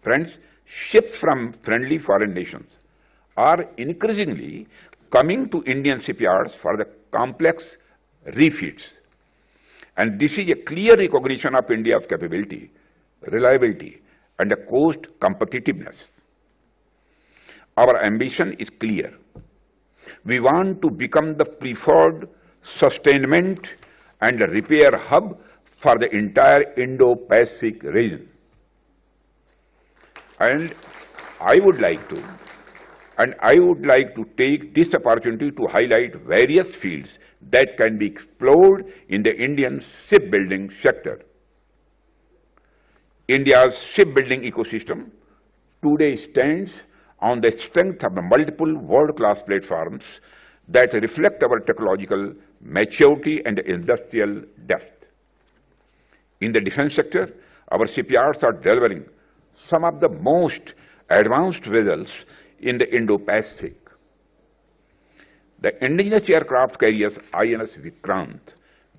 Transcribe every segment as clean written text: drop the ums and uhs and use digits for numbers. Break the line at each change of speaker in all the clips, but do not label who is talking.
Friends, ships from friendly foreign nations are increasingly coming to Indian shipyards for the complex refits. And this is a clear recognition of India's capability, reliability, and the cost competitiveness. Our ambition is clear. We want to become the preferred sustainment and repair hub for the entire Indo-Pacific region. And I would like to take this opportunity to highlight various fields that can be explored in the Indian shipbuilding sector. India's shipbuilding ecosystem today stands on the strength of the multiple world-class platforms that reflect our technological maturity and industrial depth. In the defense sector, our shipyards are delivering some of the most advanced vessels in the Indo-Pacific. The indigenous aircraft carriers INS Vikrant,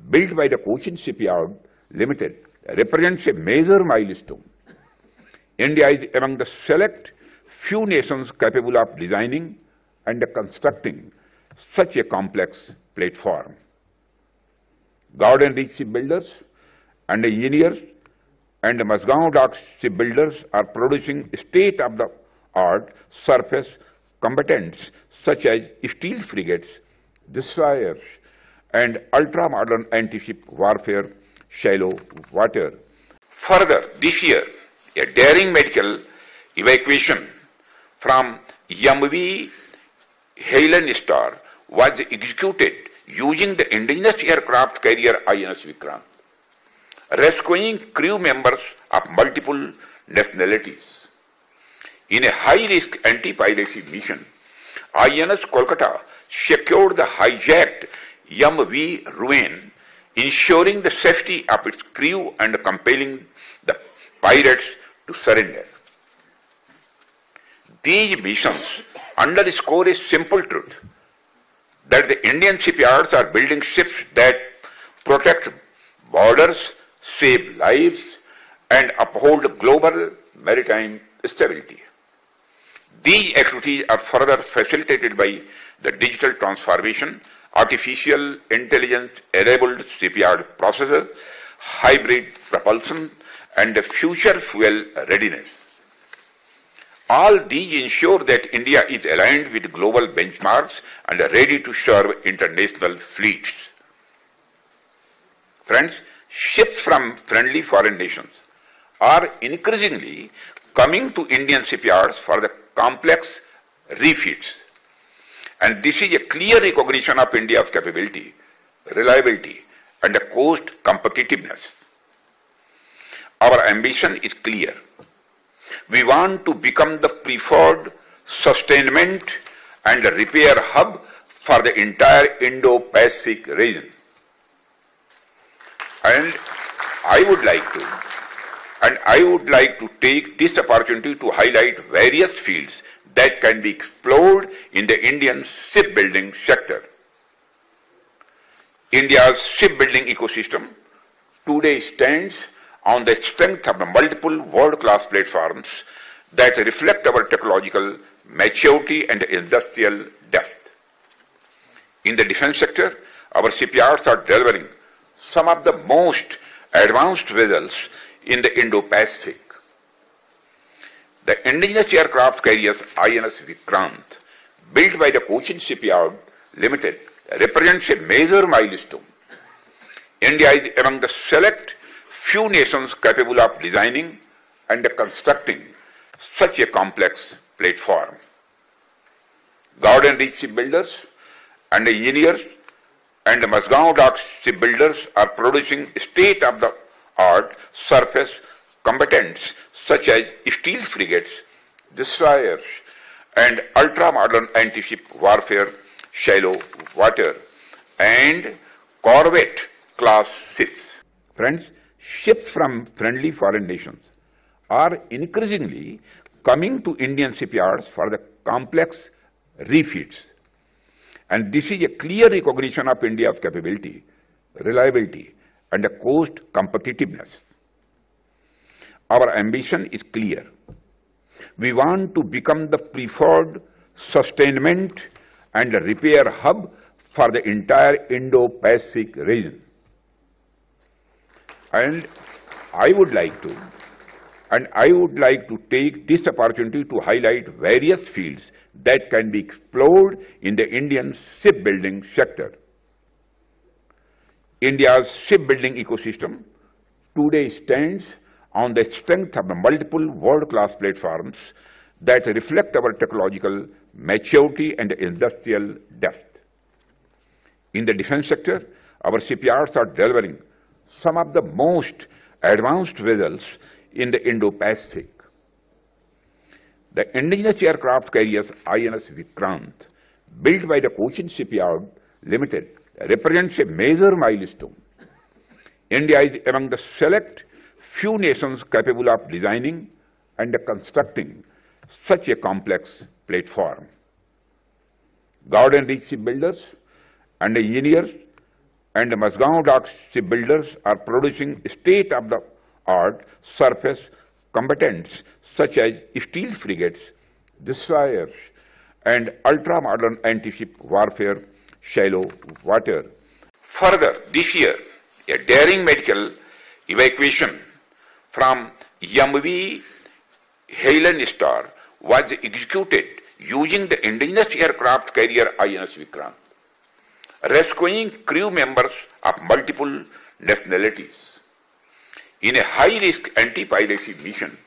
built by the Cochin Shipyard Limited, represents a major milestone. India is among the select few nations capable of designing and constructing such a complex platform. Garden Reach shipbuilders and engineers and Mazgaon Dock shipbuilders are producing state-of-the-art surface combatants such as steel frigates, destroyers, and ultra-modern anti-ship warfare shallow water. Further, this year, a daring medical evacuation from MV Helen Star was executed using the indigenous aircraft carrier INS Vikrant, rescuing crew members of multiple nationalities. In a high-risk anti-piracy mission, INS Kolkata secured the hijacked MV Ruin, ensuring the safety of its crew and compelling the pirates to surrender. These missions underscore a simple truth, that the Indian shipyards are building ships that protect borders, save lives, and uphold global maritime stability. These activities are further facilitated by the digital transformation, artificial intelligence-enabled shipyard processes, hybrid propulsion, and future fuel readiness. All these ensure that India is aligned with global benchmarks and ready to serve international fleets. Friends, ships from friendly foreign nations are increasingly coming to Indian shipyards for the complex refits. And this is a clear recognition of India's capability, reliability, and cost competitiveness. Our ambition is clear. We want to become the preferred sustainment and repair hub for the entire Indo-Pacific region. And I would like to take this opportunity to highlight various fields that can be explored in the Indian shipbuilding sector. India's shipbuilding ecosystem today stands on the strength of the multiple world-class platforms that reflect our technological maturity and industrial depth. In the defense sector, our shipyards are delivering some of the most advanced vessels in the Indo-Pacific. The indigenous aircraft carriers INS Vikrant, built by the Cochin Shipyard Limited, represents a major milestone. India is among the select few nations capable of designing and constructing such a complex platform. Garden Reach shipbuilders and engineers and Mazgaon Dock shipbuilders are producing state-of-the-art surface combatants such as steel frigates, destroyers, and ultra-modern anti-ship warfare shallow water and corvette-class ships. Friends, ships from friendly foreign nations are increasingly coming to Indian shipyards for the complex refits. And this is a clear recognition of India's capability, reliability, and cost competitiveness. Our ambition is clear. We want to become the preferred sustainment and repair hub for the entire Indo-Pacific region. And I would like to take this opportunity to highlight various fields that can be explored in the Indian shipbuilding sector. India's shipbuilding ecosystem today stands on the strength of the multiple world-class platforms that reflect our technological maturity and industrial depth. In the defense sector, our shipyards are delivering some of the most advanced vessels in the Indo-Pacific. The indigenous aircraft carriers INS Vikrant, built by the Cochin Shipyard Limited, represents a major milestone. India is among the select few nations capable of designing and constructing such a complex platform. Garden Reach shipbuilders and engineers and Mazgaon Dock shipbuilders are producing state-of-the-art surface combatants such as steel frigates, destroyers, and ultra-modern anti-ship warfare shallow water. Further, this year, a daring medical evacuation from MV Helen Star was executed using the indigenous aircraft carrier INS Vikrant, rescuing crew members of multiple nationalities. In a high-risk anti-piracy mission,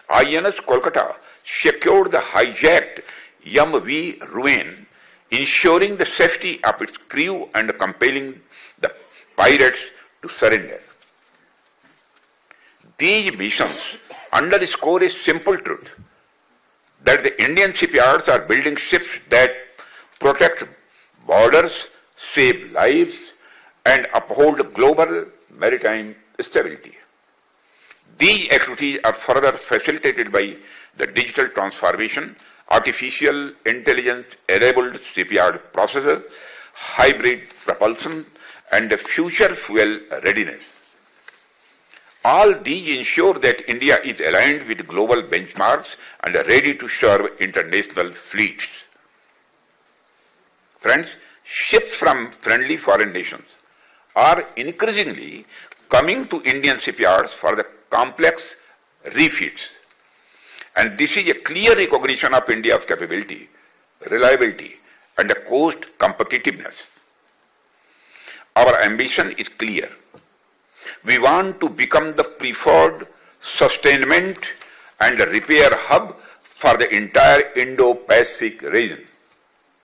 INS Kolkata secured the hijacked MV Ruin, ensuring the safety of its crew and compelling the pirates to surrender. These missions underscore a simple truth, that the Indian shipyards are building ships that protect borders, save lives, and uphold global maritime stability. These activities are further facilitated by the digital transformation, artificial intelligence-enabled shipyard processes, hybrid propulsion, and future fuel readiness. All these ensure that India is aligned with global benchmarks and ready to serve international fleets. Friends, ships from friendly foreign nations are increasingly coming to Indian shipyards for the complex refits. And this is a clear recognition of India's capability, reliability, and cost competitiveness. Our ambition is clear. We want to become the preferred sustainment and repair hub for the entire Indo-Pacific region.